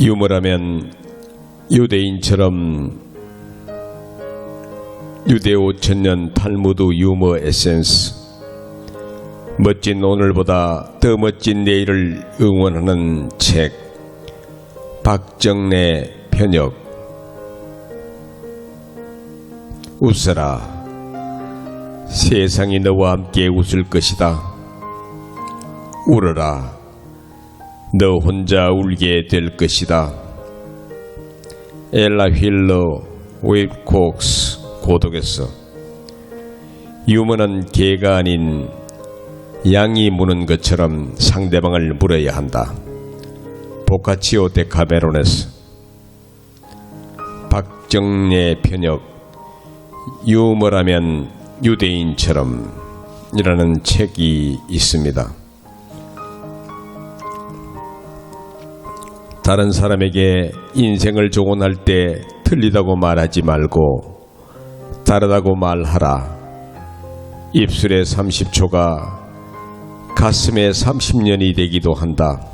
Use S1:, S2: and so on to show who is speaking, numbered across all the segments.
S1: 유머라면 유대인처럼 유대 5000년 탈무드 유머 에센스, 멋진 오늘보다 더 멋진 내일을 응원하는 책, 박정래 편역. 웃어라, 세상이 너와 함께 웃을 것이다. 울어라, 너 혼자 울게 될 것이다. 엘라 휠러 윌콕스 고독에서. 유머는 개가 아닌 양이 무는 것처럼 상대방을 물어야 한다. 보카치오 데카메론에서. 박정래 편역, 유머라면 유대인처럼 이라는 책이 있습니다. 다른 사람에게 인생을 조언할 때 틀리다고 말하지 말고 다르다고 말하라. 입술의 30초가 가슴의 30년이 되기도 한다.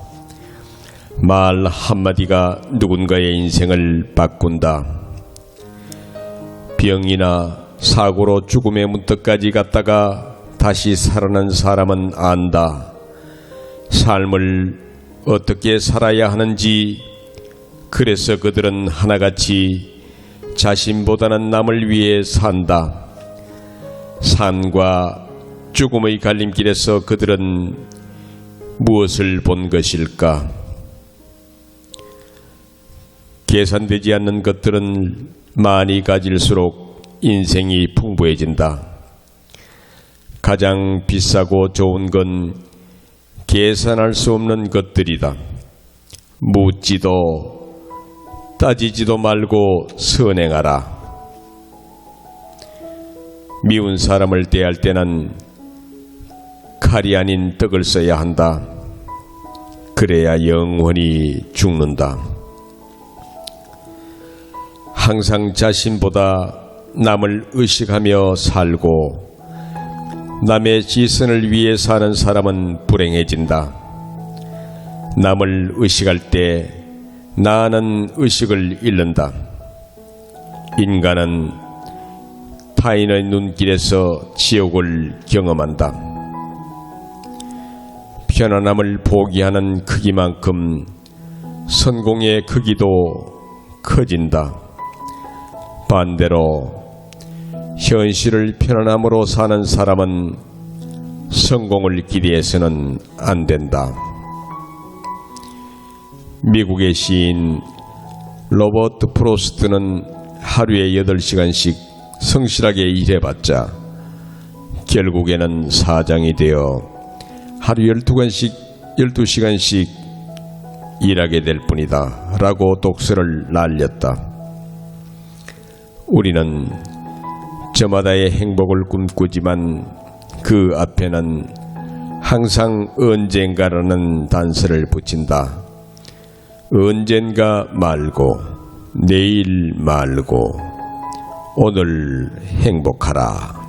S1: 말 한마디가 누군가의 인생을 바꾼다. 병이나 사고로 죽음의 문턱까지 갔다가 다시 살아난 사람은 안다. 삶을 어떻게 살아야 하는지. 그래서 그들은 하나같이 자신보다는 남을 위해 산다. 삶과 죽음의 갈림길에서 그들은 무엇을 본 것일까? 계산되지 않는 것들은 많이 가질수록 인생이 풍부해진다. 가장 비싸고 좋은 건 계산할 수 없는 것들이다. 묻지도 따지지도 말고 선행하라. 미운 사람을 대할 때는 칼이 아닌 떡을 써야 한다. 그래야 영원히 죽는다. 항상 자신보다 남을 의식하며 살고 남의 지선을 위해 사는 사람은 불행해진다. 남을 의식할 때 나는 의식을 잃는다. 인간은 타인의 눈길에서 지옥을 경험한다. 편안함을 포기하는 크기만큼 성공의 크기도 커진다. 반대로 현실을 편안함으로 사는 사람은 성공을 기대해서는 안 된다. 미국의 시인 로버트 프로스트는 하루에 8시간씩 성실하게 일해봤자 결국에는 사장이 되어 하루 12시간씩 일하게 될 뿐이다 라고 독서를 날렸다. 우리는 저마다의 행복을 꿈꾸지만 그 앞에는 항상 언젠가라는 단서를 붙인다. 언젠가 말고 내일 말고 오늘 행복하라.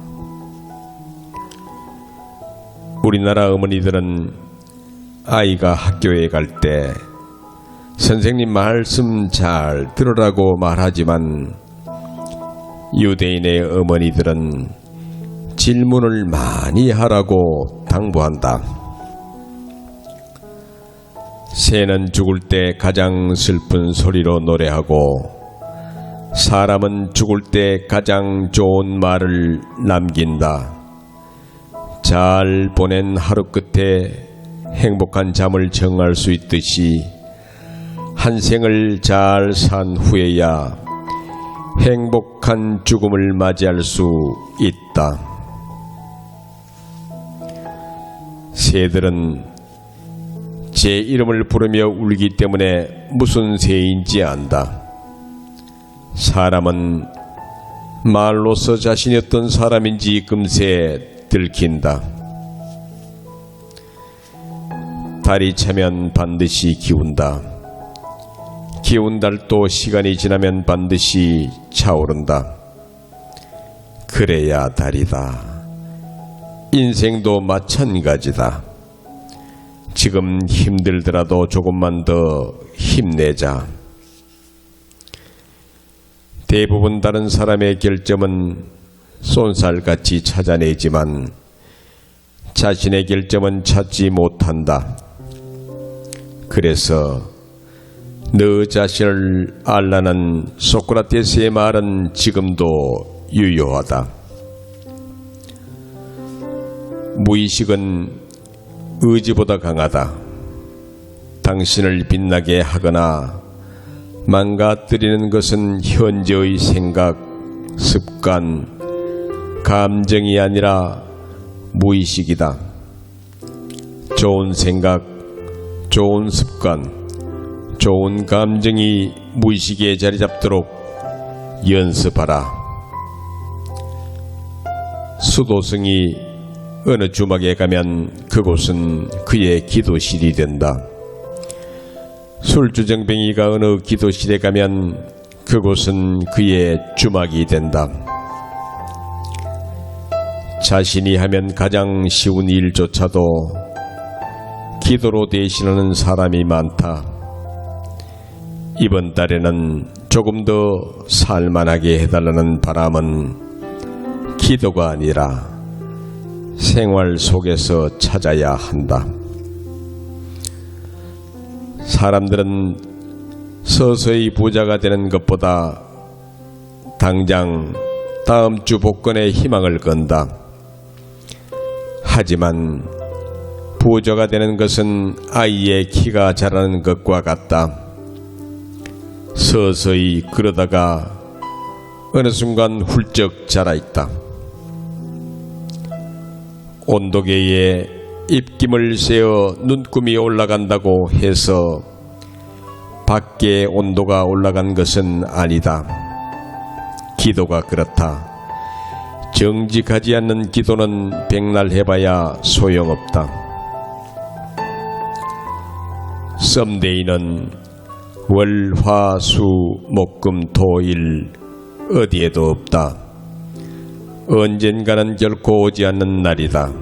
S1: 우리나라 어머니들은 아이가 학교에 갈 때 선생님 말씀 잘 들으라고 말하지만 유대인의 어머니들은 질문을 많이 하라고 당부한다. 새는 죽을 때 가장 슬픈 소리로 노래하고 사람은 죽을 때 가장 좋은 말을 남긴다. 잘 보낸 하루 끝에 행복한 잠을 정할 수 있듯이 한 생을 잘 산 후에야 행복한 죽음을 맞이할 수 있다. 새들은 제 이름을 부르며 울기 때문에 무슨 새인지 안다. 사람은 말로서 자신이 어떤 사람인지 금세 들킨다. 달이 차면 반드시 기운다. 기운 달도 시간이 지나면 반드시 차오른다. 그래야 달이다. 인생도 마찬가지다. 지금 힘들더라도 조금만 더 힘내자. 대부분 다른 사람의 결점은 쏜살같이 찾아내지만 자신의 결점은 찾지 못한다. 그래서 너 자신을 알라는 소크라테스의 말은 지금도 유효하다. 무의식은 의지보다 강하다. 당신을 빛나게 하거나 망가뜨리는 것은 현재의 생각, 습관, 감정이 아니라 무의식이다. 좋은 생각, 좋은 습관, 좋은 감정이 무의식에 자리 잡도록 연습하라. 수도승이 어느 주막에 가면 그곳은 그의 기도실이 된다. 술주정뱅이가 어느 기도실에 가면 그곳은 그의 주막이 된다. 자신이 하면 가장 쉬운 일조차도 기도로 대신하는 사람이 많다. 이번 달에는 조금 더 살만하게 해달라는 바람은 기도가 아니라 생활 속에서 찾아야 한다. 사람들은 서서히 부자가 되는 것보다 당장 다음 주 복권에 희망을 건다. 하지만 부자가 되는 것은 아이의 키가 자라는 것과 같다. 서서히 그러다가 어느 순간 훌쩍 자라있다. 온도계에 입김을 세어 눈금이 올라간다고 해서 밖에 온도가 올라간 것은 아니다. 기도가 그렇다. 정직하지 않는 기도는 백날 해봐야 소용없다. 썸데이는 월, 화, 수, 목, 금, 토, 일 어디에도 없다. 언젠가는 결코 오지 않는 날이다.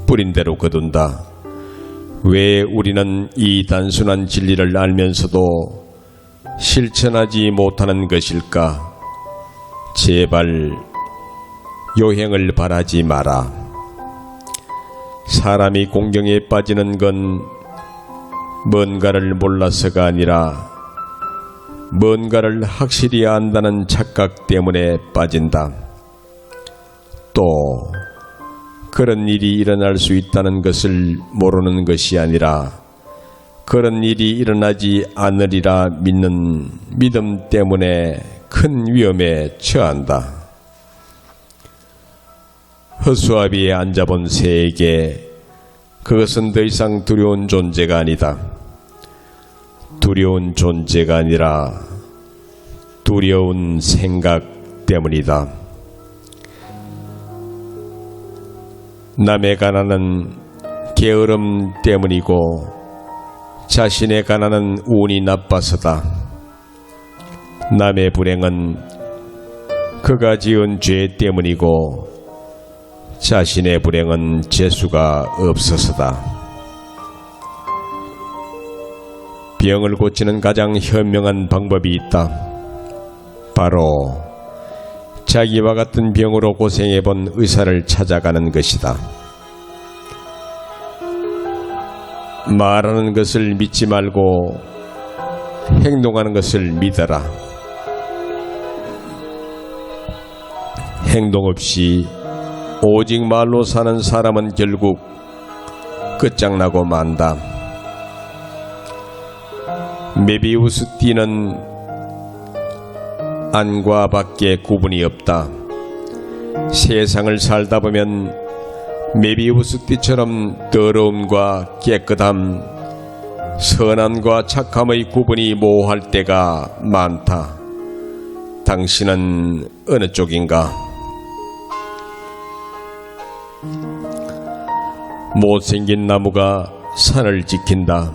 S1: 뿌린 대로 거둔다. 왜 우리는 이 단순한 진리를 알면서도 실천하지 못하는 것일까? 제발 요행을 바라지 마라. 사람이 공경에 빠지는 건 뭔가를 몰라서가 아니라 뭔가를 확실히 안다는 착각 때문에 빠진다. 또 그런 일이 일어날 수 있다는 것을 모르는 것이 아니라 그런 일이 일어나지 않으리라 믿는 믿음 때문에 큰 위험에 처한다. 허수아비에 앉아본 새에게 그것은 더 이상 두려운 존재가 아니다. 두려운 존재가 아니라 두려운 생각 때문이다. 남의 가난은 게으름 때문이고 자신의 가난은 운이 나빠서다. 남의 불행은 그가 지은 죄 때문이고 자신의 불행은 재수가 없어서다. 병을 고치는 가장 현명한 방법이 있다. 바로 자기와 같은 병으로 고생해본 의사를 찾아가는 것이다. 말하는 것을 믿지 말고 행동하는 것을 믿어라. 행동 없이 오직 말로 사는 사람은 결국 끝장나고 만다. 메비우스 띠는 안과 밖에 구분이 없다. 세상을 살다 보면 메비우스 띠처럼 더러움과 깨끗함, 선함과 착함의 구분이 모호할 때가 많다. 당신은 어느 쪽인가? 못생긴 나무가 산을 지킨다.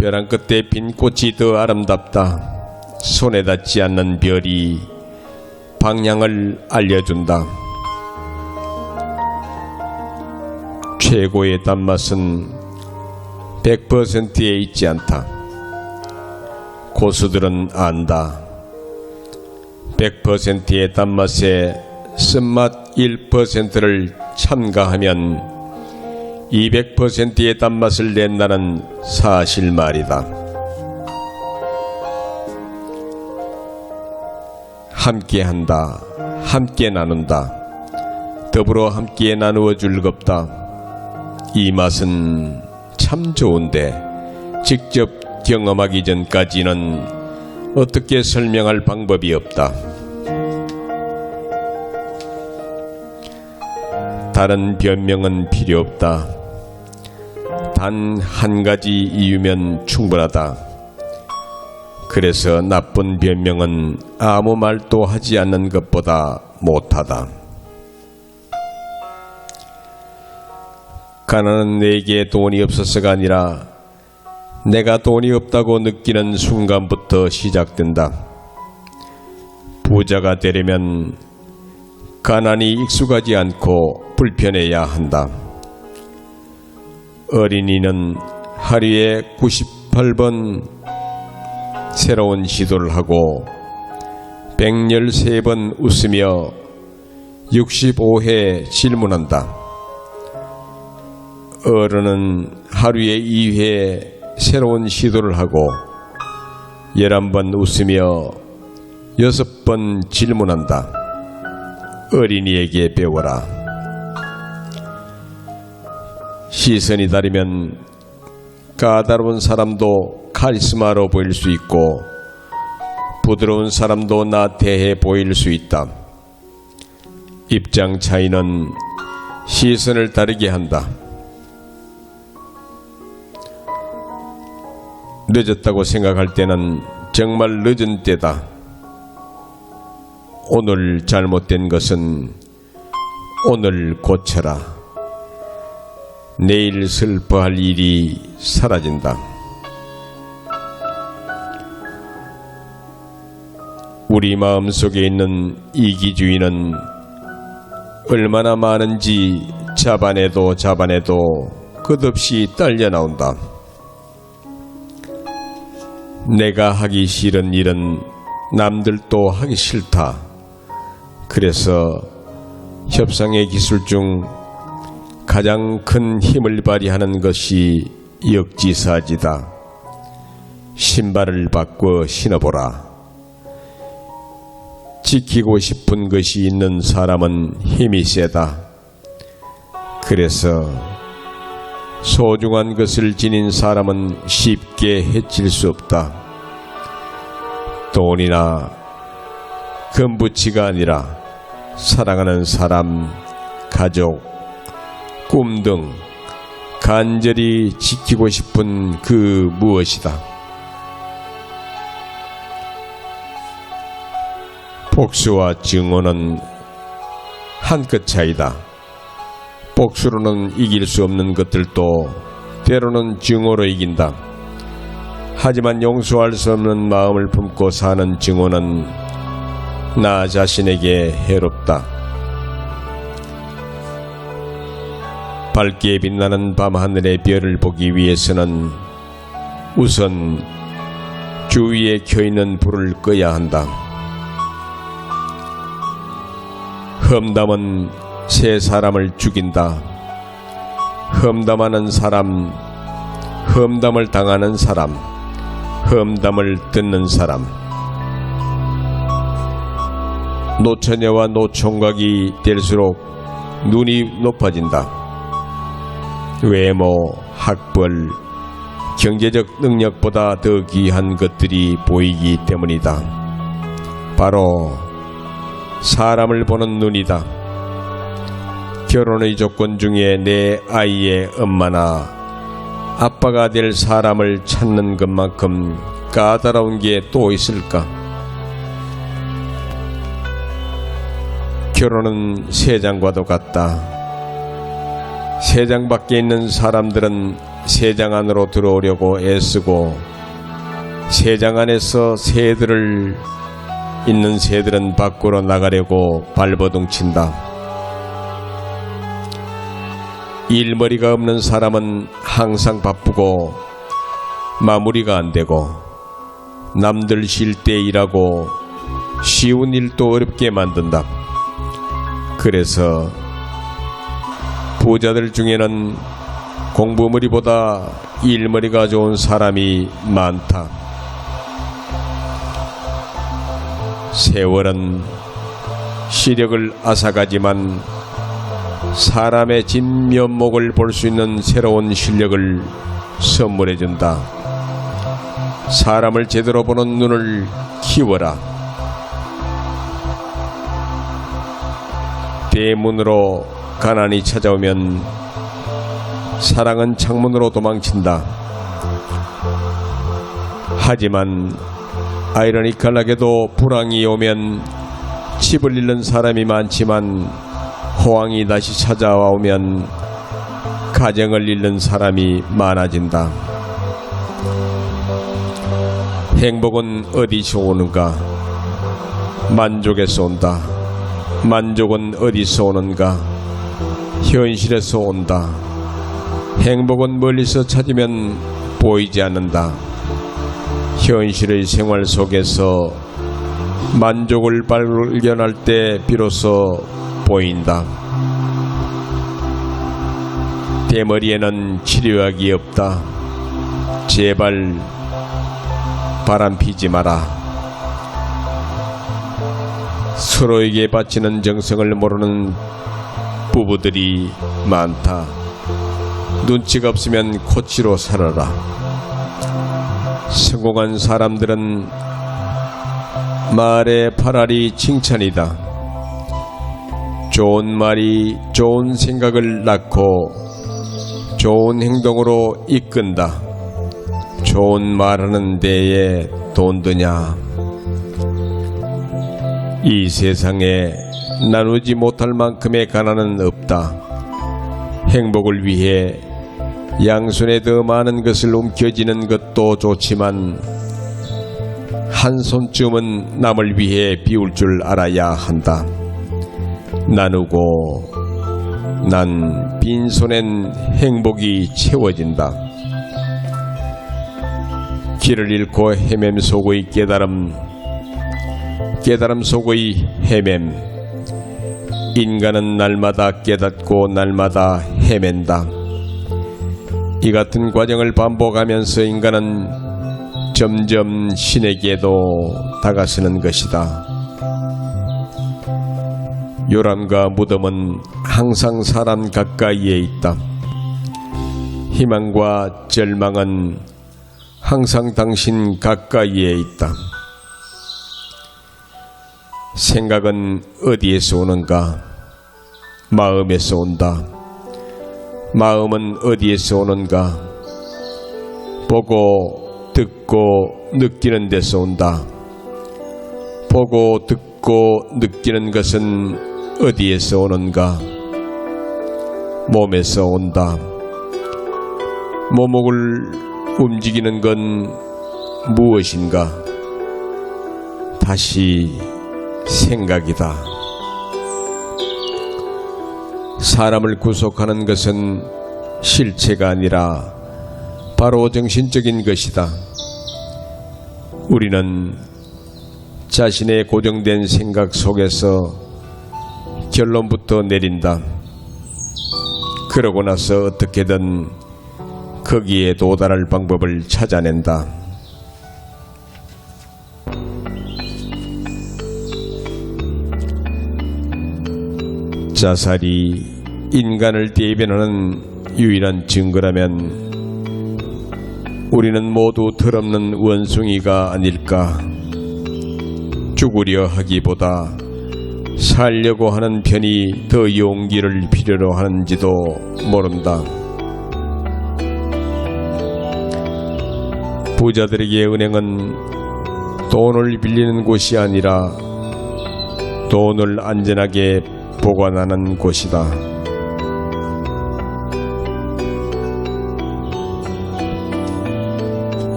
S1: 벼랑 끝에 핀 꽃이 더 아름답다. 손에 닿지 않는 별이 방향을 알려준다. 최고의 단맛은 100%에 있지 않다. 고수들은 안다. 100%의 단맛에 쓴맛 1%를 첨가하면 200%의 단맛을 낸다는 사실 말이다. 함께한다. 함께 나눈다. 더불어 함께 나누어 즐겁다. 이 맛은 참 좋은데 직접 경험하기 전까지는 어떻게 설명할 방법이 없다. 다른 변명은 필요 없다. 단 한 가지 이유면 충분하다. 그래서 나쁜 변명은 아무 말도 하지 않는 것보다 못하다. 가난한 내게 돈이 없어서가 아니라 내가 돈이 없다고 느끼는 순간부터 시작된다. 부자가 되려면 가난이 익숙하지 않고 불편해야 한다. 어린이는 하루에 98번 새로운 시도를 하고 113번 웃으며 65회 질문한다. 어른은 하루에 2회 새로운 시도를 하고 11번 웃으며 6번 질문한다. 어린이에게 배워라. 시선이 다르면 까다로운 사람도 카리스마로 보일 수 있고 부드러운 사람도 나태해 보일 수 있다. 입장 차이는 시선을 다르게 한다. 늦었다고 생각할 때는 정말 늦은 때다. 오늘 잘못된 것은 오늘 고쳐라. 내일 슬퍼할 일이 사라진다. 우리 마음속에 있는 이기주의는 얼마나 많은지 잡아내도 끝없이 딸려 나온다. 내가 하기 싫은 일은 남들도 하기 싫다. 그래서 협상의 기술 중 가장 큰 힘을 발휘하는 것이 역지사지다. 신발을 바꿔 신어보라. 지키고 싶은 것이 있는 사람은 힘이 세다. 그래서 소중한 것을 지닌 사람은 쉽게 해칠 수 없다. 돈이나 금부치가 아니라 사랑하는 사람, 가족, 꿈 등 간절히 지키고 싶은 그 무엇이다. 복수와 증오는 한 끗 차이다. 복수로는 이길 수 없는 것들도 때로는 증오로 이긴다. 하지만 용서할 수 없는 마음을 품고 사는 증오는 나 자신에게 해롭다. 밝게 빛나는 밤하늘의 별을 보기 위해서는 우선 주위에 켜있는 불을 꺼야 한다. 험담은 새 사람을 죽인다. 험담하는 사람, 험담을 당하는 사람, 험담을 듣는 사람. 노처녀와 노총각이 될수록 눈이 높아진다. 외모, 학벌, 경제적 능력보다 더 귀한 것들이 보이기 때문이다. 바로 사람을 보는 눈이다. 결혼의 조건 중에 내 아이의 엄마나 아빠가 될 사람을 찾는 것만큼 까다로운 게 또 있을까? 결혼은 세 장과도 같다. 세 장 밖에 있는 사람들은 세 장 안으로 들어오려고 애쓰고 세 장 안에서 있는 새들은 밖으로 나가려고 발버둥친다. 일머리가 없는 사람은 항상 바쁘고 마무리가 안 되고 남들 쉴 때 일하고 쉬운 일도 어렵게 만든다. 그래서 부자들 중에는 공부머리보다 일머리가 좋은 사람이 많다. 세월은 시력을 앗아가지만 사람의 진면목을 볼 수 있는 새로운 실력을 선물해준다. 사람을 제대로 보는 눈을 키워라. 대문으로 가난이 찾아오면 사랑은 창문으로 도망친다. 하지만 아이러니컬하게도 불황이 오면 집을 잃는 사람이 많지만 호황이 다시 찾아오면 가정을 잃는 사람이 많아진다. 행복은 어디서 오는가? 만족에서 온다. 만족은 어디서 오는가? 현실에서 온다. 행복은 멀리서 찾으면 보이지 않는다. 현실의 생활 속에서 만족을 발견할 때 비로소 보인다. 대머리에는 치료약이 없다. 제발 바람 피지 마라. 서로에게 바치는 정성을 모르는 부부들이 많다. 눈치가 없으면 코치로 살아라. 성공한 사람들은 말의 파랄이 칭찬이다. 좋은 말이 좋은 생각을 낳고 좋은 행동으로 이끈다. 좋은 말하는 데에 돈 드냐? 이 세상에 나누지 못할 만큼의 가난은 없다. 행복을 위해 양손에 더 많은 것을 움켜쥐는 것도 좋지만 한 손쯤은 남을 위해 비울 줄 알아야 한다. 나누고 난 빈손엔 행복이 채워진다. 길을 잃고 헤맴 속의 깨달음, 깨달음 속의 헤맴. 인간은 날마다 깨닫고 날마다 헤맨다. 이 같은 과정을 반복하면서 인간은 점점 신에게도 다가서는 것이다. 요람과 무덤은 항상 사람 가까이에 있다. 희망과 절망은 항상 당신 가까이에 있다. 생각은 어디에서 오는가? 마음에서 온다. 마음은 어디에서 오는가? 보고 듣고 느끼는 데서 온다. 보고 듣고 느끼는 것은 어디에서 오는가? 몸에서 온다. 몸을 움직이는 건 무엇인가? 다시 생각이다. 사람을 구속하는 것은 실체가 아니라 바로 정신적인 것이다. 우리는 자신의 고정된 생각 속에서 결론부터 내린다. 그러고 나서 어떻게든 거기에 도달할 방법을 찾아낸다. 자살이 인간을 대변하는 유일한 증거라면 우리는 모두 털없는 원숭이가 아닐까. 죽으려 하기보다 살려고 하는 편이 더 용기를 필요로 하는지도 모른다. 부자들에게 은행은 돈을 빌리는 곳이 아니라 돈을 안전하게 보관하는 곳이다.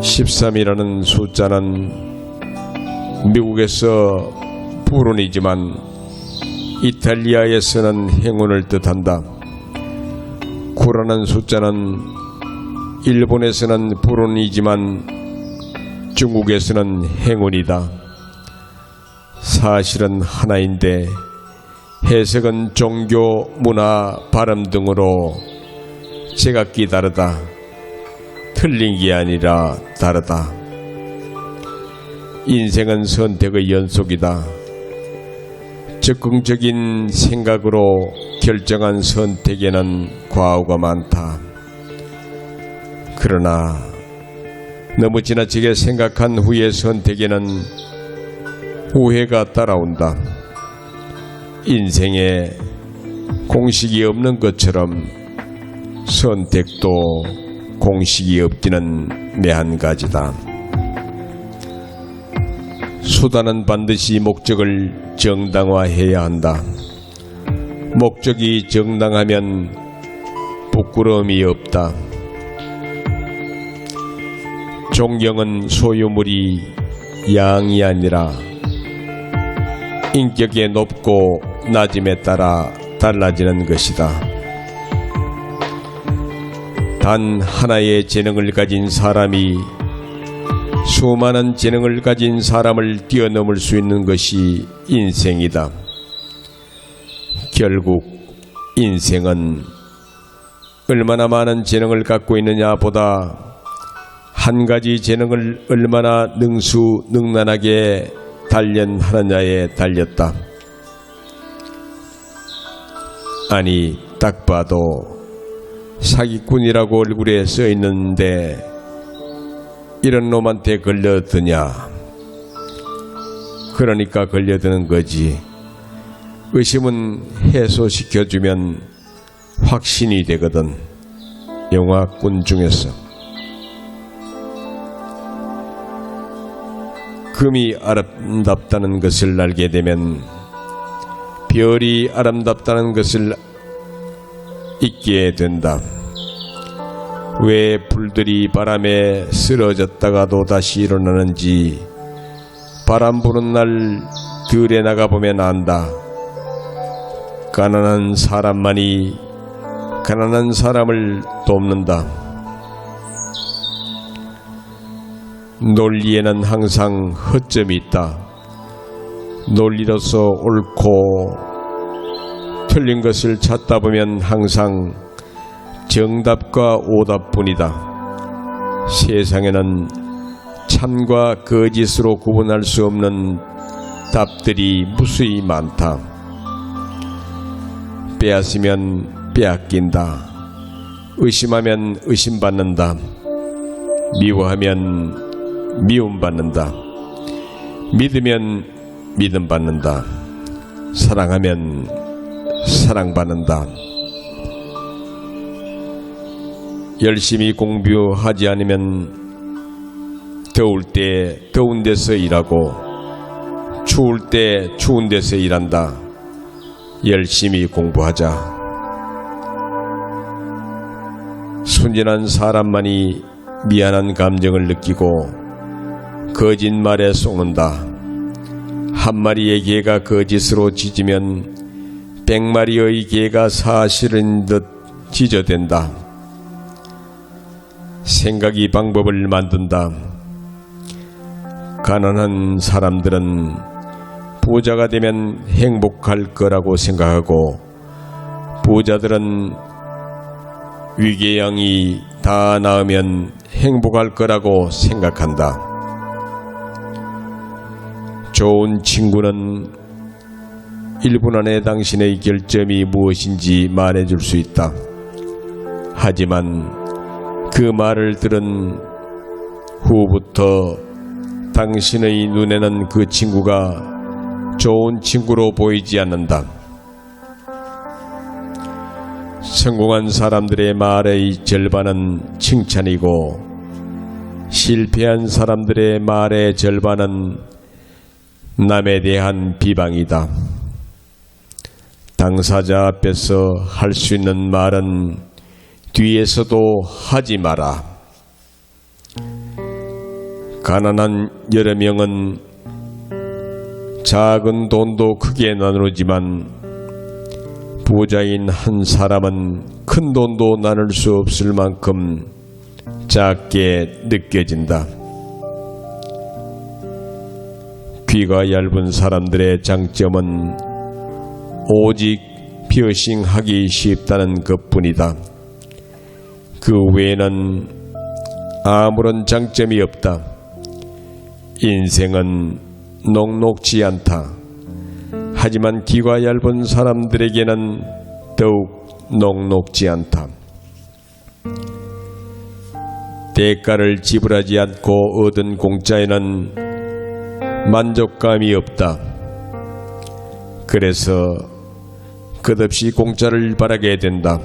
S1: (13이라는) 숫자는 미국에서 불운이지만 이탈리아에서는 행운을 뜻한다. 9라는 숫자는 일본에서는 불운이지만 중국에서는 행운이다. 사실은 하나인데 해석은 종교, 문화, 발음 등으로 제각기 다르다. 틀린 게 아니라 다르다. 인생은 선택의 연속이다. 적극적인 생각으로 결정한 선택에는 과오가 많다. 그러나 너무 지나치게 생각한 후의 선택에는 후회가 따라온다. 인생에 공식이 없는 것처럼 선택도 공식이 없기는 매한가지다. 수단은 반드시 목적을 정당화해야 한다. 목적이 정당하면 부끄러움이 없다. 존경은 소유물이 양이 아니라 인격의 높고 낮음에 따라 달라지는 것이다. 단 하나의 재능을 가진 사람이 수많은 재능을 가진 사람을 뛰어넘을 수 있는 것이 인생이다. 결국 인생은 얼마나 많은 재능을 갖고 있느냐보다 한 가지 재능을 얼마나 능수능란하게 단련하느냐에 달렸다. 아니, 딱 봐도 사기꾼이라고 얼굴에 써 있는데 이런 놈한테 걸려드냐? 그러니까 걸려드는 거지. 의심은 해소시켜주면 확신이 되거든. 영화꾼 중에서. 금이 아름답다는 것을 알게 되면 별이 아름답다는 것을 잊게 된다. 왜 불들이 바람에 쓰러졌다가도 다시 일어나는지 바람 부는 날 들에 나가보면 안다. 가난한 사람만이 가난한 사람을 돕는다. 논리에는 항상 허점이 있다. 논리로서 옳고 틀린 것을 찾다 보면 항상 정답과 오답뿐이다. 세상에는 참과 거짓으로 구분할 수 없는 답들이 무수히 많다. 빼앗으면 빼앗긴다. 의심하면 의심받는다. 미워하면 미움받는다. 믿으면 믿음받는다. 사랑하면 사랑받는다. 열심히 공부하지 않으면 더울 때 더운 데서 일하고 추울 때 추운 데서 일한다. 열심히 공부하자. 순진한 사람만이 미안한 감정을 느끼고 거짓말에 속는다. 한 마리의 개가 거짓으로 짖으면 100마리의 개가 사실인 듯 짖어댄다. 생각이 방법을 만든다. 가난한 사람들은 부자가 되면 행복할 거라고 생각하고 부자들은 위궤양이 다 나으면 행복할 거라고 생각한다. 좋은 친구는 1분 안에 당신의 결점이 무엇인지 말해줄 수 있다. 하지만 그 말을 들은 후부터 당신의 눈에는 그 친구가 좋은 친구로 보이지 않는다. 성공한 사람들의 말의 절반은 칭찬이고 실패한 사람들의 말의 절반은 남에 대한 비방이다. 당사자 앞에서 할 수 있는 말은 뒤에서도 하지 마라. 가난한 여러 명은 작은 돈도 크게 나누지만 부자인 한 사람은 큰 돈도 나눌 수 없을 만큼 작게 느껴진다. 귀가 얇은 사람들의 장점은 오직 피어싱하기 쉽다는 것뿐이다. 그 외에는 아무런 장점이 없다. 인생은 녹록지 않다. 하지만 귀가 얇은 사람들에게는 더욱 녹록지 않다. 대가를 지불하지 않고 얻은 공짜에는 만족감이 없다. 그래서 끝없이 공짜를 바라게 된다.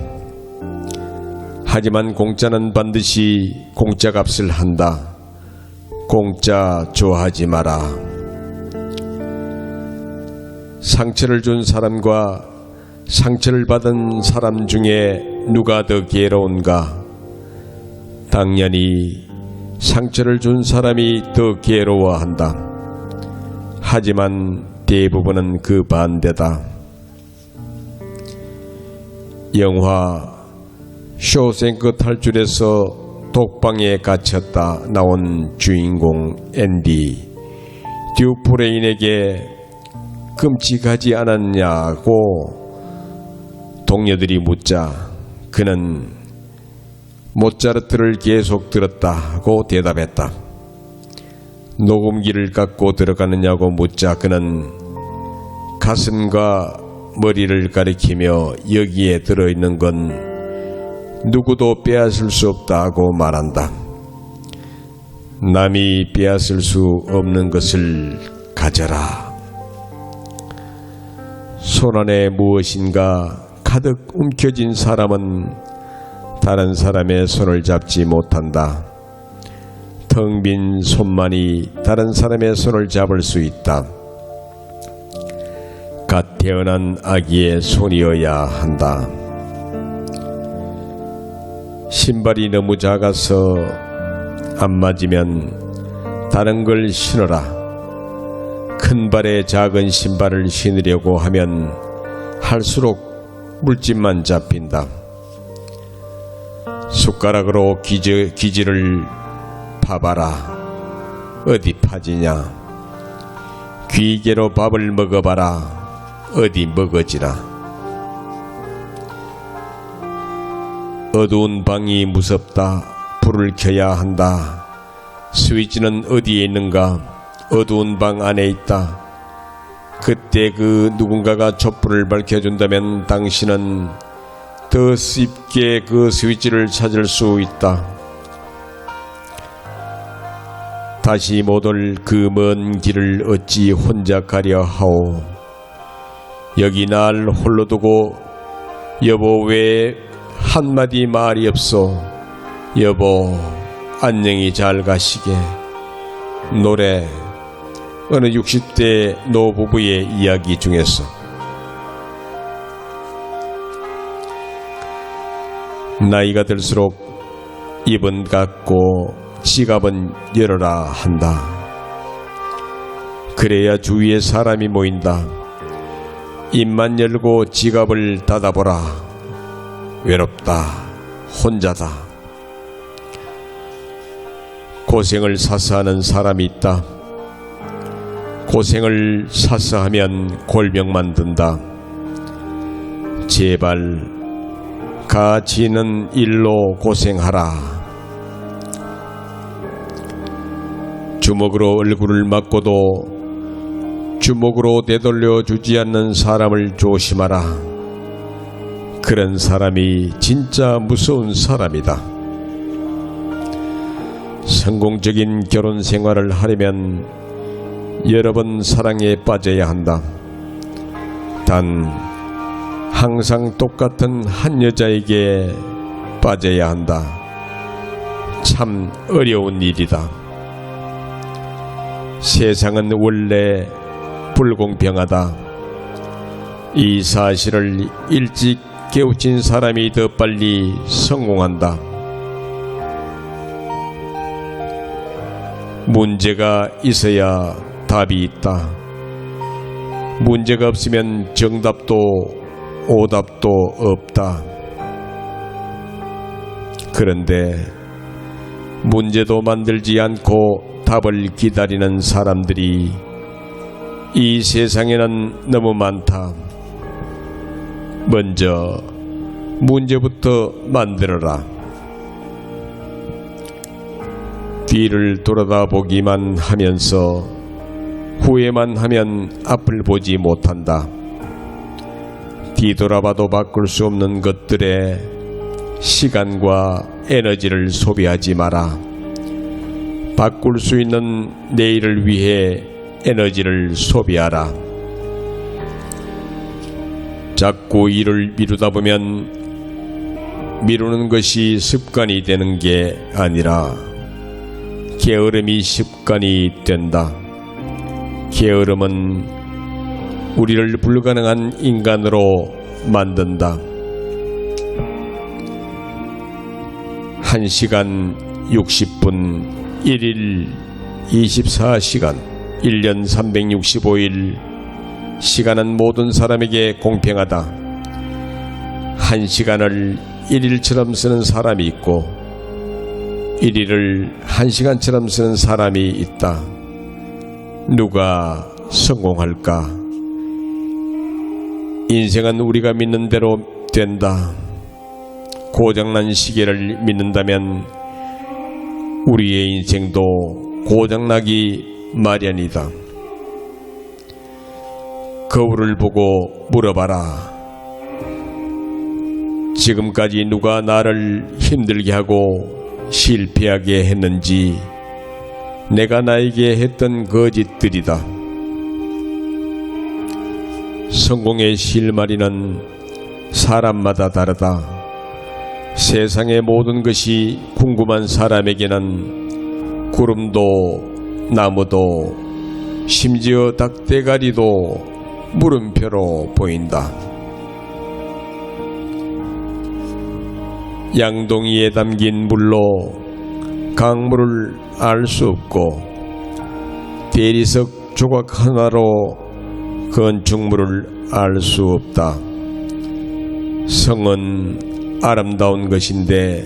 S1: 하지만 공짜는 반드시 공짜값을 한다. 공짜 좋아하지 마라. 상처를 준 사람과 상처를 받은 사람 중에 누가 더 괴로운가? 당연히 상처를 준 사람이 더 괴로워한다. 하지만 대부분은 그 반대다. 영화 쇼생크 탈출에서 독방에 갇혔다 나온 주인공 앤디 듀프레인에게 끔찍하지 않았냐고 동료들이 묻자 그는 모차르트를 계속 들었다고 대답했다. 녹음기를 갖고 들어가느냐고 묻자 그는 가슴과 머리를 가리키며 여기에 들어있는 건 누구도 빼앗을 수 없다고 말한다. 남이 빼앗을 수 없는 것을 가져라. 손안에 무엇인가 가득 움켜진 사람은 다른 사람의 손을 잡지 못한다. 텅 빈 손만이 다른 사람의 손을 잡을 수 있다. 갓 태어난 아기의 손이어야 한다. 신발이 너무 작아서 안 맞으면 다른 걸 신어라. 큰 발에 작은 신발을 신으려고 하면 할수록 물집만 잡힌다. 숟가락으로 기지를 파봐라. 어디 파지냐. 귀개로 밥을 먹어봐라. 어디 먹어지나. 어두운 방이 무섭다. 불을 켜야 한다. 스위치는 어디에 있는가? 어두운 방 안에 있다. 그때 그 누군가가 촛불을 밝혀준다면 당신은 더 쉽게 그 스위치를 찾을 수 있다. 다시 못 올 그 먼 길을 어찌 혼자 가려 하오. 여기 날 홀로 두고 여보 왜 한마디 말이 없소. 여보 안녕히 잘 가시게. 노래 어느 60대 노부부의 이야기 중에서. 나이가 들수록 입은 닫고 지갑은 열어라 한다. 그래야 주위에 사람이 모인다. 입만 열고 지갑을 닫아보라. 외롭다. 혼자다. 고생을 사서 하는 사람이 있다. 고생을 사서 하면 골병만 든다. 제발 가치 있는 일로 고생하라. 주먹으로 얼굴을 맞고도 주먹으로 되돌려 주지 않는 사람을 조심하라. 그런 사람이 진짜 무서운 사람이다. 성공적인 결혼 생활을 하려면 여러 번 사랑에 빠져야 한다. 단 항상 똑같은 한 여자에게 빠져야 한다. 참 어려운 일이다. 세상은 원래 불공평하다. 이 사실을 일찍 깨우친 사람이 더 빨리 성공한다. 문제가 있어야 답이 있다. 문제가 없으면 정답도 오답도 없다. 그런데 문제도 만들지 않고 답을 기다리는 사람들이 이 세상에는 너무 많다. 먼저 문제부터 만들어라. 뒤를 돌아다 보기만 하면서 후회만 하면 앞을 보지 못한다. 뒤돌아봐도 바꿀 수 없는 것들에 시간과 에너지를 소비하지 마라. 바꿀 수 있는 내일을 위해 에너지를 소비하라. 자꾸 일을 미루다 보면 미루는 것이 습관이 되는 게 아니라 게으름이 습관이 된다. 게으름은 우리를 불가능한 인간으로 만든다. 1시간 60분 1일 24시간 1년 365일 시간은 모든 사람에게 공평하다. 1시간을 1일처럼 쓰는 사람이 있고 1일을 1시간처럼 쓰는 사람이 있다. 누가 성공할까? 인생은 우리가 믿는 대로 된다. 고장난 시계를 믿는다면 우리의 인생도 고장나기 마련이다. 거울을 보고 물어봐라. 지금까지 누가 나를 힘들게 하고 실패하게 했는지 내가 나에게 했던 거짓들이다. 성공의 실마리는 사람마다 다르다. 세상의 모든 것이 궁금한 사람에게는 구름도 나무도 심지어 닭대가리도 물음표로 보인다. 양동이에 담긴 물로 강물을 알 수 없고 대리석 조각 하나로 건축물을 알 수 없다. 성은 아름다운 것인데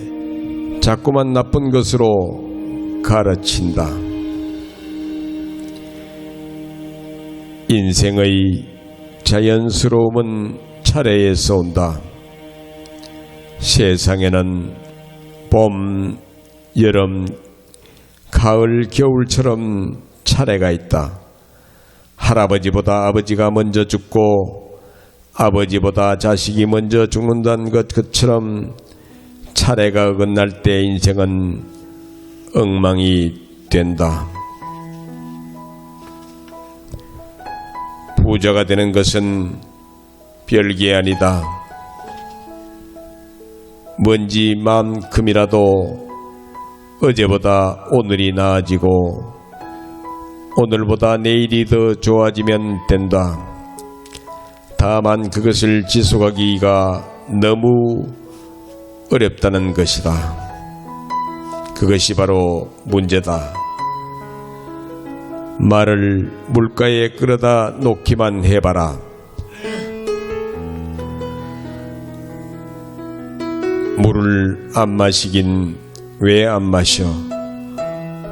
S1: 자꾸만 나쁜 것으로 가르친다. 인생의 자연스러움은 차례에서 온다. 세상에는 봄, 여름, 가을, 겨울처럼 차례가 있다. 할아버지보다 아버지가 먼저 죽고 아버지보다 자식이 먼저 죽는다는 것처럼 차례가 어긋날 때 인생은 엉망이 된다. 부자가 되는 것은 별게 아니다. 먼지만큼이라도 어제보다 오늘이 나아지고 오늘보다 내일이 더 좋아지면 된다. 다만 그것을 지속하기가 너무 어렵다는 것이다. 그것이 바로 문제다. 말을 물가에 끌어다 놓기만 해봐라. 물을 안 마시긴 왜 안 마셔?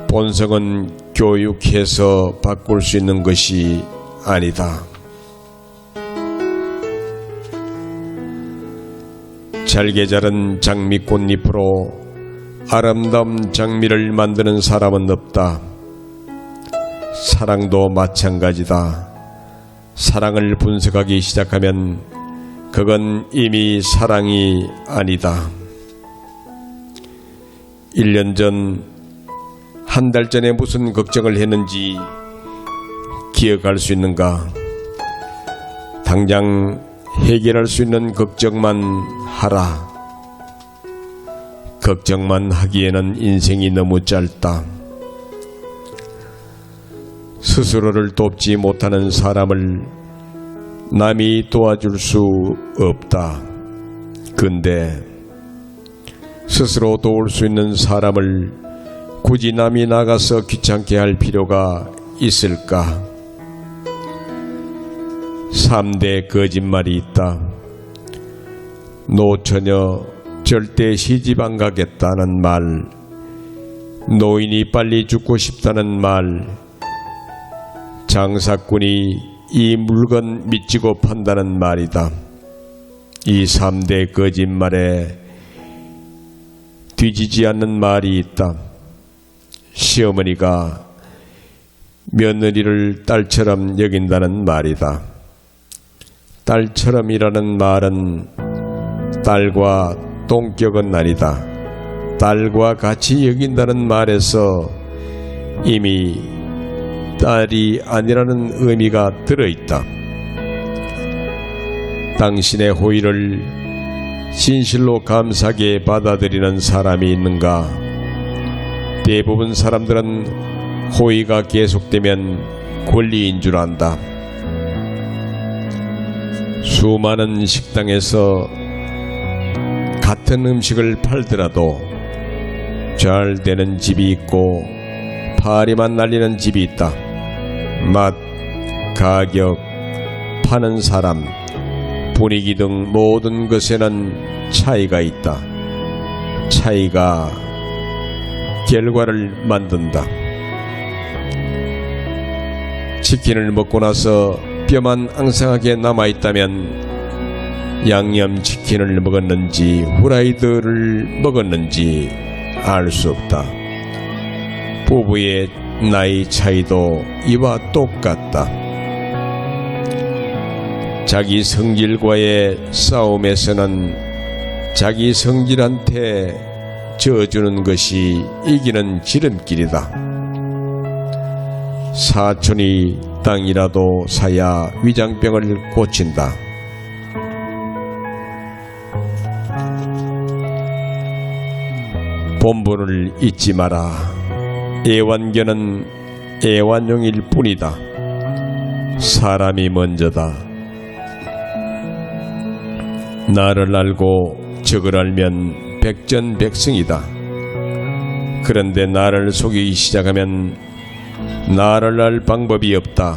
S1: 본성은 교육해서 바꿀 수 있는 것이 아니다. 잘게 자른 장미꽃잎으로 아름다운 장미를 만드는 사람은 없다. 사랑도 마찬가지다. 사랑을 분석하기 시작하면 그건 이미 사랑이 아니다. 1년 전, 한 달 전에 무슨 걱정을 했는지 기억할 수 있는가? 당장 해결할 수 있는 걱정만 하라. 걱정만 하기에는 인생이 너무 짧다. 스스로를 돕지 못하는 사람을 남이 도와줄 수 없다. 근데 스스로 도울 수 있는 사람을 굳이 남이 나가서 귀찮게 할 필요가 있을까? 3대 거짓말이 있다. 노처녀 절대 시집 안 가겠다는 말, 노인이 빨리 죽고 싶다는 말, 장사꾼이 이 물건 미치고 판다는 말이다. 이 3대 거짓말에 뒤지지 않는 말이 있다. 시어머니가 며느리를 딸처럼 여긴다는 말이다. 딸처럼이라는 말은 딸과 동격은 아니다. 딸과 같이 여긴다는 말에서 이미 딸이 아니라는 의미가 들어있다. 당신의 호의를 진실로 감사하게 받아들이는 사람이 있는가? 대부분 사람들은 호의가 계속되면 권리인 줄 안다. 수많은 식당에서 같은 음식을 팔더라도 잘 되는 집이 있고 파리만 날리는 집이 있다. 맛, 가격, 파는 사람, 분위기 등 모든 것에는 차이가 있다. 차이가 결과를 만든다. 치킨을 먹고 나서 뼈만 앙상하게 남아있다면 양념치킨을 먹었는지 후라이드를 먹었는지 알 수 없다. 부부의 나이 차이도 이와 똑같다. 자기 성질과의 싸움에서는 자기 성질한테 져주는 것이 이기는 지름길이다. 사촌이 땅이라도 사야 위장병을 고친다. 본분을 잊지 마라. 애완견은 애완용일 뿐이다. 사람이 먼저다. 나를 알고 적을 알면 백전백승이다. 그런데 나를 속이기 시작하면 나를 알 방법이 없다.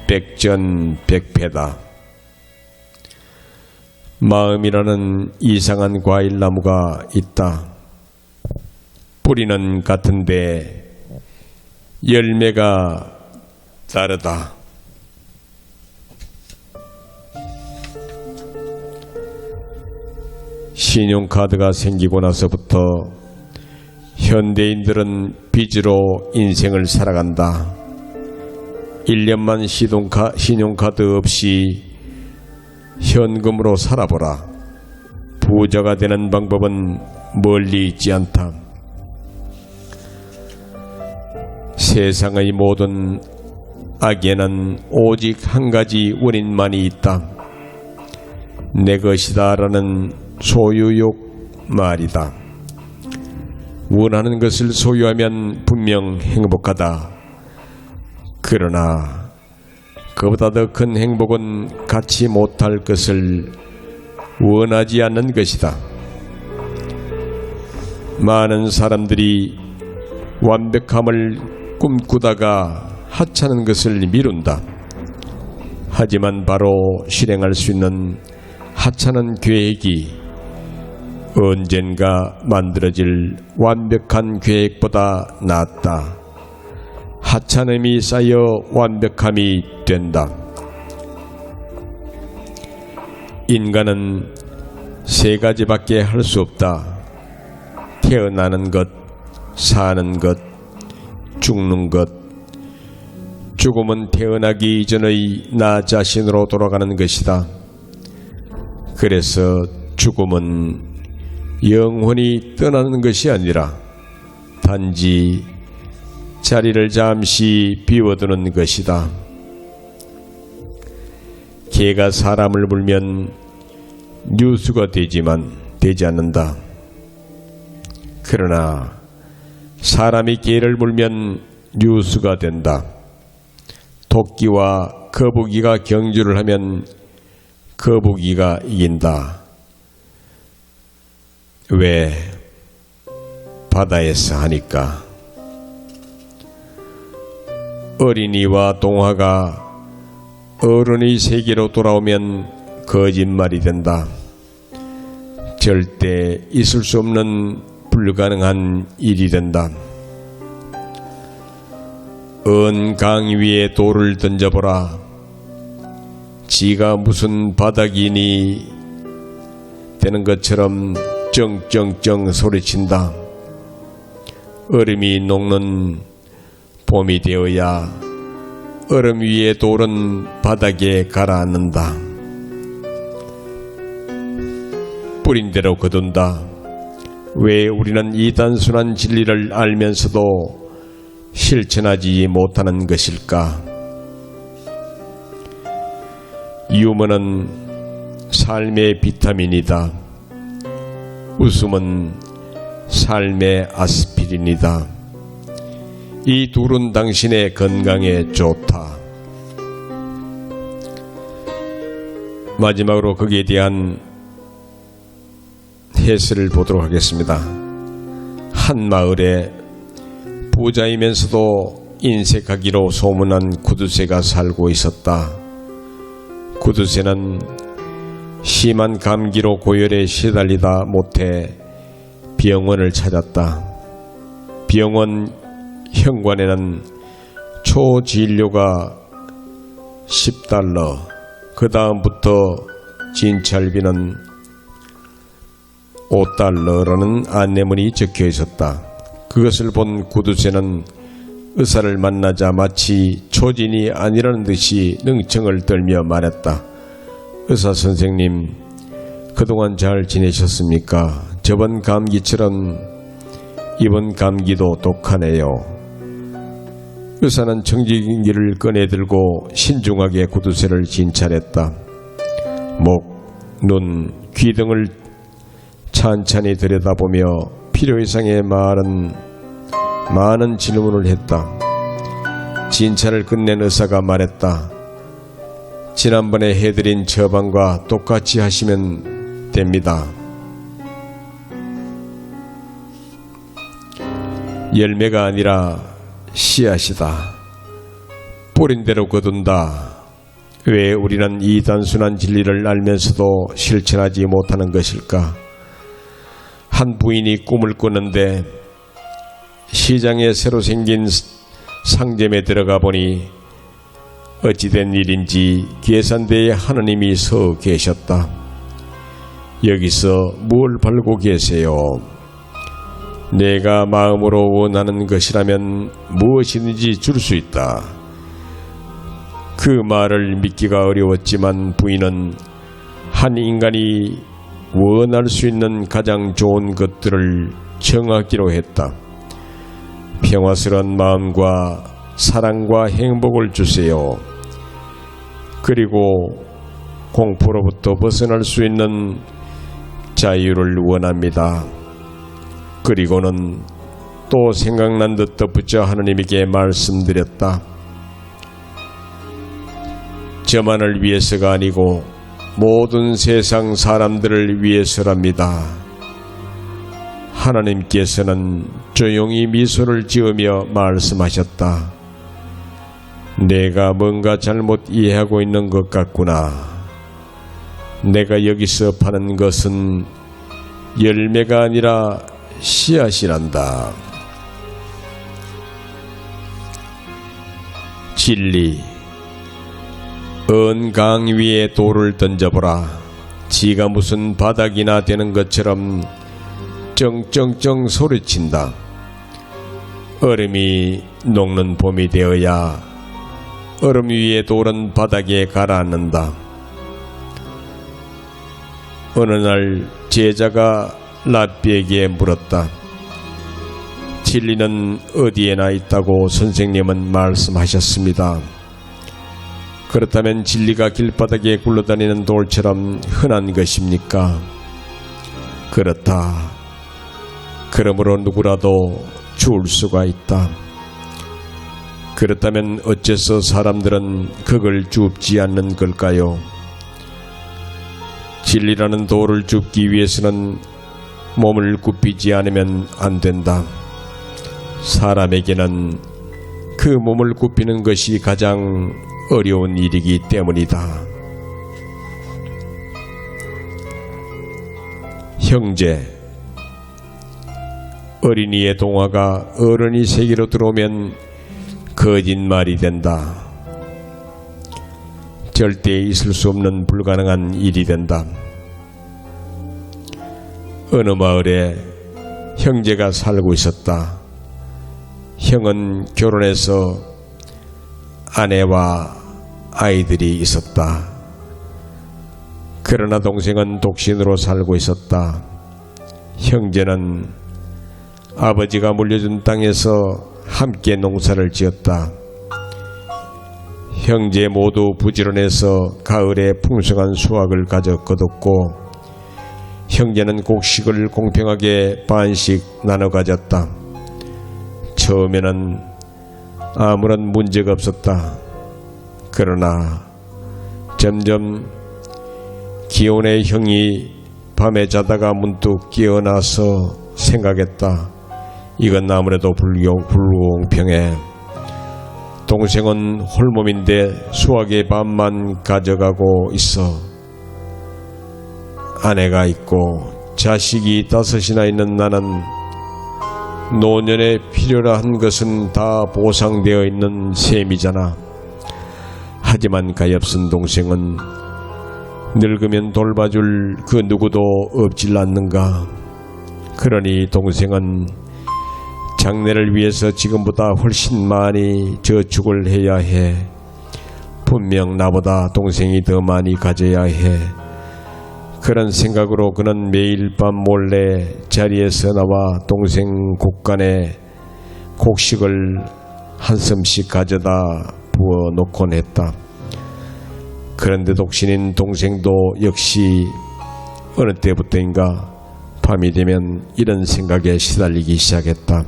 S1: 백전백패다. 마음이라는 이상한 과일나무가 있다. 뿌리는 같은데 열매가 다르다. 신용카드가 생기고 나서부터 현대인들은 빚으로 인생을 살아간다. 1년만 신용카드 없이 현금으로 살아보라. 부자가 되는 방법은 멀리 있지 않다. 세상의 모든 악에는 오직 한 가지 원인만이 있다. 내 것이다 라는 소유욕 말이다. 원하는 것을 소유하면 분명 행복하다. 그러나 그보다 더 큰 행복은 갖지 못할 것을 원하지 않는 것이다. 많은 사람들이 완벽함을 꿈꾸다가 하찮은 것을 미룬다. 하지만 바로 실행할 수 있는 하찮은 계획이 언젠가 만들어질 완벽한 계획보다 낫다. 하찮음이 쌓여 완벽함이 된다. 인간은 세 가지밖에 할 수 없다. 태어나는 것, 사는 것, 죽는 것. 죽음은 태어나기 이전의 나 자신으로 돌아가는 것이다. 그래서 죽음은 영원히 떠나는 것이 아니라 단지 자리를 잠시 비워두는 것이다. 개가 사람을 물면 뉴스가 되지 않는다. 그러나 사람이 개를 물면 뉴스가 된다. 토끼와 거북이가 경주를 하면 거북이가 이긴다. 왜? 바다에서 하니까. 어린이와 동화가 어른의 세계로 돌아오면 거짓말이 된다. 절대 있을 수 없는 불가능한 일이 된다. 언 강 위에 돌을 던져보라. 지가 무슨 바닥이니 되는 것처럼 쩡쩡쩡 소리친다. 얼음이 녹는 봄이 되어야 얼음 위에 돌은 바닥에 가라앉는다. 뿌린 대로 거둔다. 왜 우리는 이 단순한 진리를 알면서도 실천하지 못하는 것일까? 유머는 삶의 비타민이다. 웃음은 삶의 아스피린이다. 이 둘은 당신의 건강에 좋다. 마지막으로 거기에 대한 해설을 보도록 하겠습니다. 한 마을에 부자이면서도 인색하기로 소문난 구두쇠가 살고 있었다. 구두쇠는 심한 감기로 고열에 시달리다 못해 병원을 찾았다. 병원 현관에는 초진료가 10달러, 그 다음부터 진찰비는 5달러라는 안내문이 적혀 있었다. 그것을 본 구두쇠는 의사를 만나자 마치 초진이 아니라는 듯이 능청을 떨며 말했다. 의사 선생님, 그동안 잘 지내셨습니까? 저번 감기처럼 이번 감기도 독하네요. 의사는 청진기를 꺼내들고 신중하게 구두쇠를 진찰했다. 목, 눈, 귀 등을 찬찬히 들여다보며 필요 이상의 많은 질문을 했다. 진찰을 끝낸 의사가 말했다. 지난번에 해드린 처방과 똑같이 하시면 됩니다. 열매가 아니라 씨앗이다. 뿌린 대로 거둔다. 왜 우리는 이 단순한 진리를 알면서도 실천하지 못하는 것일까? 한 부인이 꿈을 꿨는데 시장에 새로 생긴 상점에 들어가 보니 어찌된 일인지 계산대에 하느님이 서 계셨다. 여기서 뭘 팔고 계세요? 내가 마음으로 원하는 것이라면 무엇이든지 줄 수 있다. 그 말을 믿기가 어려웠지만 부인은 한 인간이 원할 수 있는 가장 좋은 것들을 정하기로 했다. 평화스러운 마음과 사랑과 행복을 주세요. 그리고 공포로부터 벗어날 수 있는 자유를 원합니다. 그리고는 또 생각난 듯 덧붙여 하느님에게 말씀드렸다. 저만을 위해서가 아니고 모든 세상 사람들을 위해서랍니다. 하나님께서는 조용히 미소를 지으며 말씀하셨다. 내가 뭔가 잘못 이해하고 있는 것 같구나. 내가 여기서 파는 것은 열매가 아니라 씨앗이란다. 진리. 언 강 위에 돌을 던져보라. 지가 무슨 바닥이나 되는 것처럼 쩡쩡쩡 소리친다. 얼음이 녹는 봄이 되어야 얼음 위에 돌은 바닥에 가라앉는다. 어느 날 제자가 랍비에게 물었다. 진리는 어디에나 있다고 선생님은 말씀하셨습니다. 그렇다면 진리가 길바닥에 굴러다니는 돌처럼 흔한 것입니까? 그렇다. 그러므로 누구라도 주울 수가 있다. 그렇다면 어째서 사람들은 그걸 줍지 않는 걸까요? 진리라는 돌을 줍기 위해서는 몸을 굽히지 않으면 안 된다. 사람에게는 그 몸을 굽히는 것이 가장 어려운 일이기 때문이다. 형제, 어린이의 동화가 어른이 세계로 들어오면 거짓말이 된다. 절대 있을 수 없는 불가능한 일이 된다. 어느 마을에 형제가 살고 있었다. 형은 결혼해서 아내와 아이들이 있었다. 그러나 동생은 독신으로 살고 있었다. 형제는 아버지가 물려준 땅에서 함께 농사를 지었다. 형제 모두 부지런해서 가을에 풍성한 수확을 가져 거뒀고 형제는 곡식을 공평하게 반씩 나눠 가졌다. 처음에는 아무런 문제가 없었다. 그러나 점점 기혼의 형이 밤에 자다가 문득 깨어나서 생각했다. 이건 아무래도 불공평해. 동생은 홀몸인데 수학의 반만 가져가고 있어. 아내가 있고 자식이 5이나 있는 나는 노년에 필요로 한 것은 다 보상되어 있는 셈이잖아. 하지만 가엾은 동생은 늙으면 돌봐줄 그 누구도 없질 않는가. 그러니 동생은 장래를 위해서 지금보다 훨씬 많이 저축을 해야 해. 분명 나보다 동생이 더 많이 가져야 해. 그런 생각으로 그는 매일 밤 몰래 자리에서 나와 동생 곡간에 곡식을 한 섬씩 가져다 부어 놓곤 했다. 그런데 독신인 동생도 역시 어느 때부터인가 밤이 되면 이런 생각에 시달리기 시작했다.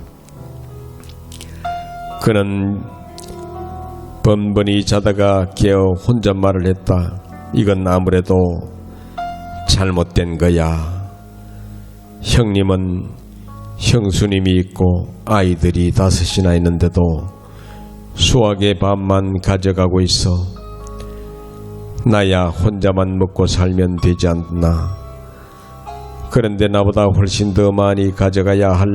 S1: 그는 번번이 자다가 깨어 혼잣말을 했다. 이건 아무래도 잘못된 거야. 형님은 형수님이 있고 아이들이 5이나 있는데도 수학의 반만 가져가고 있어. 나야 혼자만 먹고 살면 되지 않나. 그런데 나보다 훨씬 더 많이 가져가야 할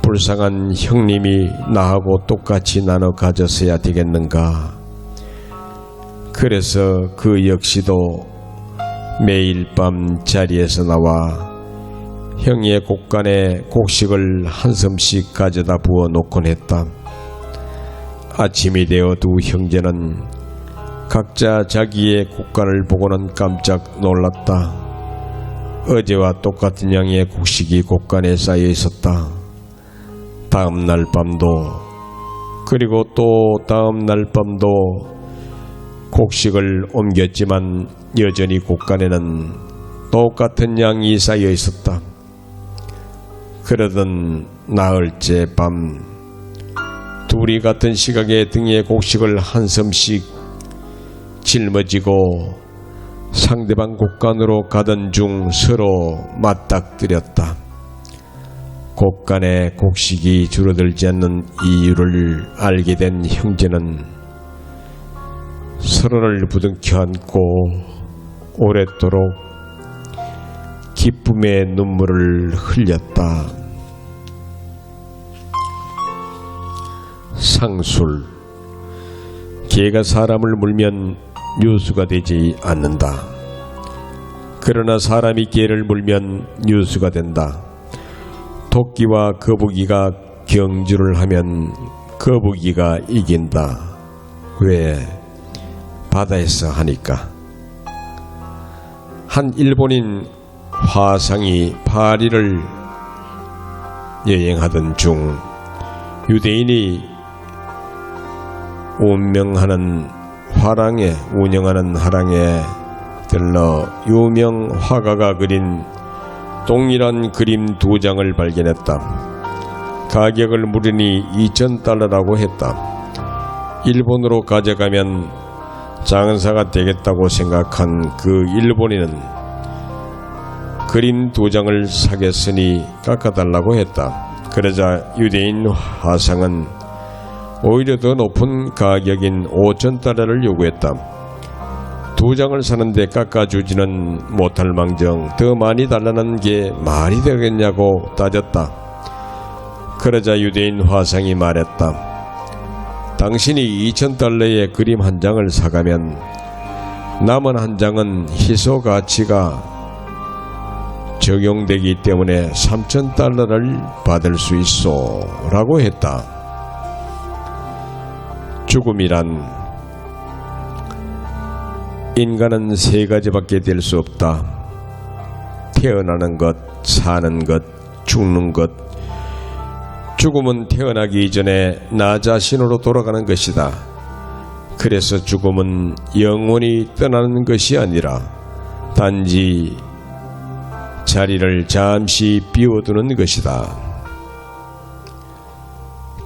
S1: 불쌍한 형님이 나하고 똑같이 나눠 가졌어야 되겠는가. 그래서 그 역시도 매일 밤 자리에서 나와 형의 곡간에 곡식을 한 섬씩 가져다 부어 놓곤 했다. 아침이 되어 두 형제는 각자 자기의 곡간을 보고는 깜짝 놀랐다. 어제와 똑같은 양의 곡식이 곡간에 쌓여 있었다. 다음 날 밤도 그리고 또 다음 날 밤도 곡식을 옮겼지만 여전히 곡간에는 똑같은 양이 쌓여 있었다. 그러던 나흘째 밤 둘이 같은 시각에 등에 곡식을 한 섬씩 짊어지고 상대방 곡간으로 가던 중 서로 맞닥뜨렸다. 곡간에 곡식이 줄어들지 않는 이유를 알게 된 형제는 서로를 부둥켜 안고 오랫도록 기쁨의 눈물을 흘렸다. 상술. 개가 사람을 물면 유수가 되지 않는다. 그러나 사람이 개를 물면 유수가 된다. 토끼와 거북이가 경주를 하면 거북이가 이긴다. 왜? 바다에서 하니까. 한 일본인 화상이 파리를 여행하던 중 유대인이 운영하는 화랑에 들러 유명 화가가 그린 동일한 그림 2장을 발견했다. 가격을 무리니 $2,000라고 했다. 일본으로 가져가면 장사가 되겠다고 생각한 그 일본인은 그림 2장을 사겠으니 깎아달라고 했다. 그러자 유대인 화상은 오히려 더 높은 가격인 $5,000를 요구했다. 2장을 사는데 깎아주지는 못할 망정 더 많이 달라는 게 말이 되겠냐고 따졌다. 그러자 유대인 화상이 말했다. 당신이 2,000달러의 그림 한 장을 사가면 남은 한 장은 희소 가치가 적용되기 때문에 3,000달러를 받을 수 있어 라고 했다. 죽음이란 인간은 세 가지밖에 될 수 없다. 태어나는 것, 사는 것, 죽는 것. 죽음은 태어나기 이전에 나 자신으로 돌아가는 것이다. 그래서 죽음은 영원히 떠나는 것이 아니라 단지 자리를 잠시 비워두는 것이다.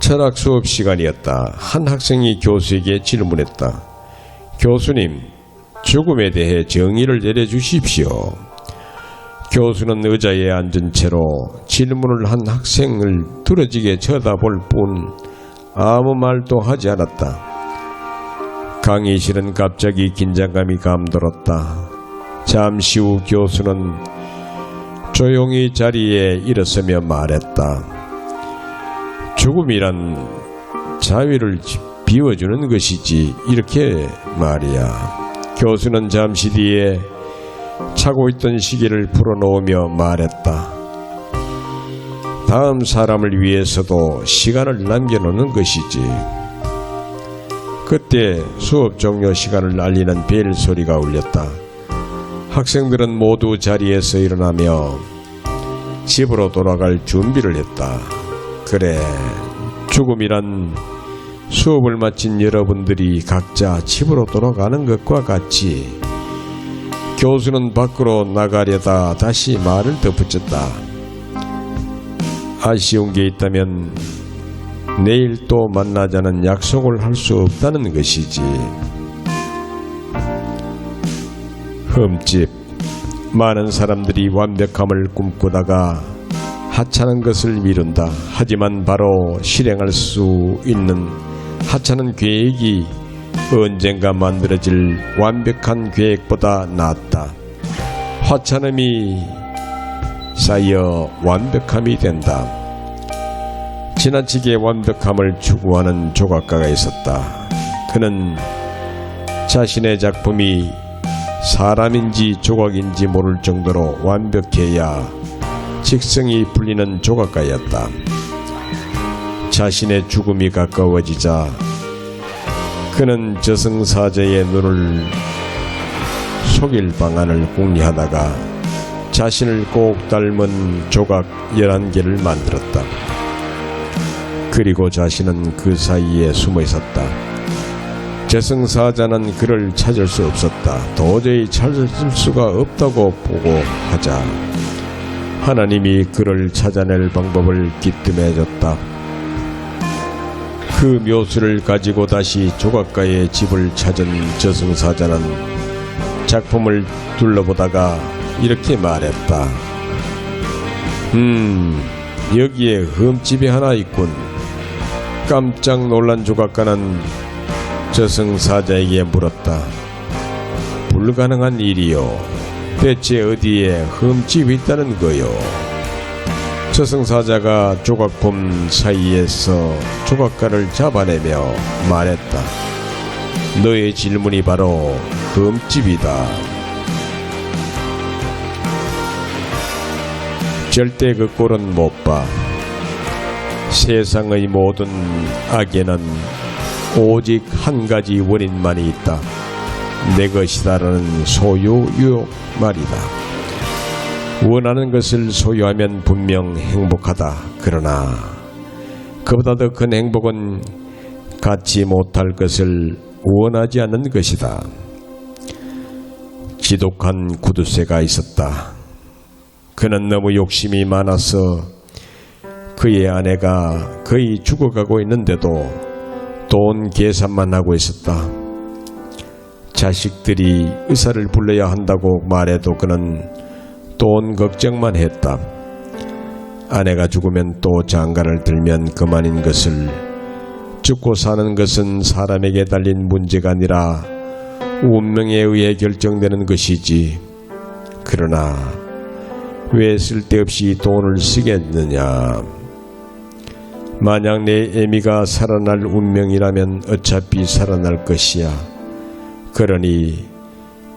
S1: 철학 수업 시간이었다. 한 학생이 교수에게 질문했다. 교수님, 죽음에 대해 정의를 내려주십시오. 교수는 의자에 앉은 채로 질문을 한 학생을 두려지게 쳐다볼 뿐 아무 말도 하지 않았다. 강의실은 갑자기 긴장감이 감돌았다. 잠시 후 교수는 조용히 자리에 일어서며 말했다. 죽음이란 자유를 비워주는 것이지 이렇게 말이야. 교수는 잠시 뒤에 차고 있던 시계를 풀어놓으며 말했다. 다음 사람을 위해서도 시간을 남겨놓는 것이지. 그때 수업 종료 시간을 알리는 벨 소리가 울렸다. 학생들은 모두 자리에서 일어나며 집으로 돌아갈 준비를 했다. 그래, 죽음이란 수업을 마친 여러분들이 각자 집으로 돌아가는 것과 같이. 교수는 밖으로 나가려다 다시 말을 덧붙였다. 아쉬운 게 있다면 내일 또 만나자는 약속을 할 수 없다는 것이지. 흠집. 많은 사람들이 완벽함을 꿈꾸다가 하찮은 것을 미룬다. 하지만 바로 실행할 수 있는 하찮은 계획이 언젠가 만들어질 완벽한 계획보다 낫다. 화찮음이 쌓여 완벽함이 된다. 지나치게 완벽함을 추구하는 조각가가 있었다. 그는 자신의 작품이 사람인지 조각인지 모를 정도로 완벽해야 직성이 풀리는 조각가였다. 자신의 죽음이 가까워지자 그는 저승사자의 눈을 속일 방안을 궁리하다가 자신을 꼭 닮은 조각 11개를 만들었다. 그리고 자신은 그 사이에 숨어 있었다. 저승사자는 그를 찾을 수 없었다. 도저히 찾을 수가 없다고 보고 하자 하나님이 그를 찾아낼 방법을 기뜸해줬다. 그 묘수를 가지고 다시 조각가의 집을 찾은 저승사자는 작품을 둘러보다가 이렇게 말했다. 여기에 흠집이 하나 있군. 깜짝 놀란 조각가는 저승사자에게 물었다. 불가능한 일이요. 대체 어디에 흠집이 있다는 거요? 저승사자가 조각품 사이에서 조각가를 잡아내며 말했다. 너의 질문이 바로 흠집이다. 절대 그 꼴은 못 봐. 세상의 모든 악에는 오직 한 가지 원인만이 있다. 내 것이다라는 소유 유혹 말이다. 원하는 것을 소유하면 분명 행복하다. 그러나 그보다 더 큰 행복은 갖지 못할 것을 원하지 않는 것이다. 지독한 구두쇠가 있었다. 그는 너무 욕심이 많아서 그의 아내가 거의 죽어가고 있는데도 돈 계산만 하고 있었다. 자식들이 의사를 불러야 한다고 말해도 그는 돈 걱정만 했다. 아내가 죽으면 또 장가를 들면 그만인 것을, 죽고 사는 것은 사람에게 달린 문제가 아니라 운명에 의해 결정되는 것이지. 그러나 왜 쓸데없이 돈을 쓰겠느냐. 만약 내 애미가 살아날 운명이라면 어차피 살아날 것이야. 그러니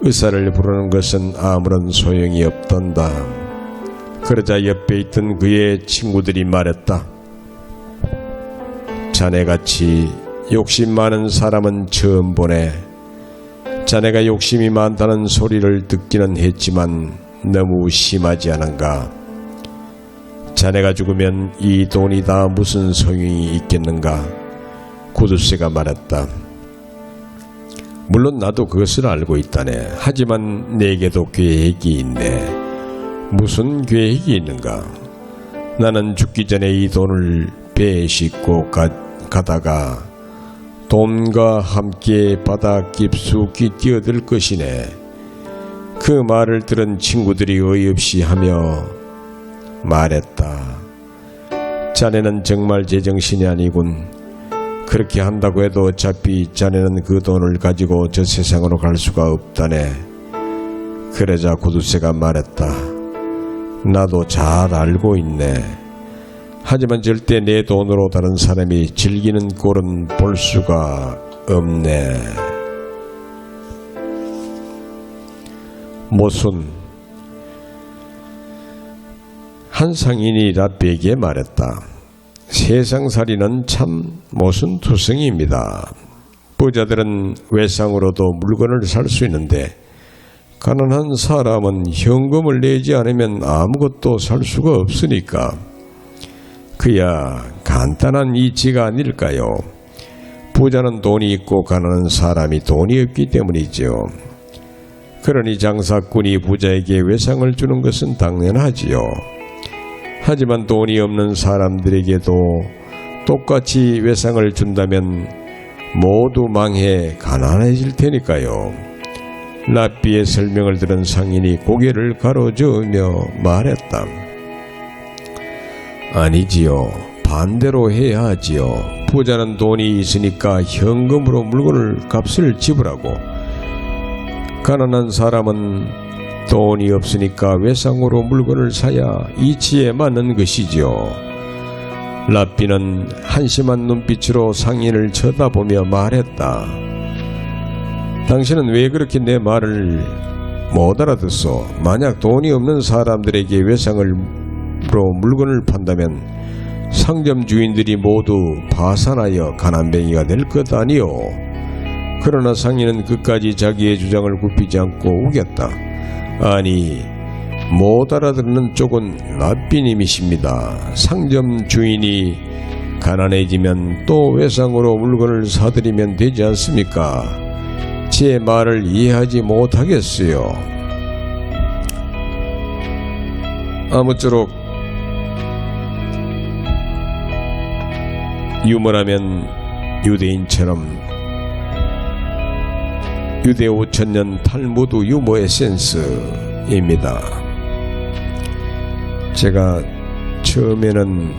S1: 의사를 부르는 것은 아무런 소용이 없단다. 그러자 옆에 있던 그의 친구들이 말했다. 자네같이 욕심 많은 사람은 처음 보네. 자네가 욕심이 많다는 소리를 듣기는 했지만 너무 심하지 않은가? 자네가 죽으면 이 돈이 다 무슨 소용이 있겠는가? 구두쇠가 말했다. 물론 나도 그것을 알고 있다네. 하지만 내게도 계획이 있네. 무슨 계획이 있는가? 나는 죽기 전에 이 돈을 배에 싣고 가다가 돈과 함께 바다 깊숙이 뛰어들 것이네. 그 말을 들은 친구들이 어이없이 하며 말했다. 자네는 정말 제정신이 아니군. 그렇게 한다고 해도 어차피 자네는 그 돈을 가지고 저 세상으로 갈 수가 없다네. 그러자 구두쇠가 말했다. 나도 잘 알고 있네. 하지만 절대 내 돈으로 다른 사람이 즐기는 꼴은 볼 수가 없네. 모순. 한 상인이 라비에게 말했다. 세상살이는 참 모순투성이입니다. 부자들은 외상으로도 물건을 살 수 있는데 가난한 사람은 현금을 내지 않으면 아무것도 살 수가 없으니까. 그야 간단한 이치가 아닐까요? 부자는 돈이 있고 가난한 사람이 돈이 없기 때문이죠. 그러니 장사꾼이 부자에게 외상을 주는 것은 당연하지요. 하지만 돈이 없는 사람들에게도 똑같이 외상을 준다면 모두 망해 가난해질 테니까요. 라비의 설명을 들은 상인이 고개를 가로저으며 말했다. 아니지요. 반대로 해야 하지요. 부자는 돈이 있으니까 현금으로 물건을 값을 지불하고, 가난한 사람은 돈이 없으니까 외상으로 물건을 사야 이치에 맞는 것이지요. 라비는 한심한 눈빛으로 상인을 쳐다보며 말했다. 당신은 왜 그렇게 내 말을 못 알아듣소? 만약 돈이 없는 사람들에게 외상으로 물건을 판다면 상점 주인들이 모두 파산하여 가난뱅이가 될 것 아니오. 그러나 상인은 끝까지 자기의 주장을 굽히지 않고 우겼다. 아니, 못 알아듣는 쪽은 라비님이십니다. 상점 주인이 가난해지면 또 외상으로 물건을 사들이면 되지 않습니까? 제 말을 이해하지 못하겠어요. 아무쪼록 유머라면 유대인처럼 유대 5000년 탈무드 유머 에센스입니다. 제가 처음에는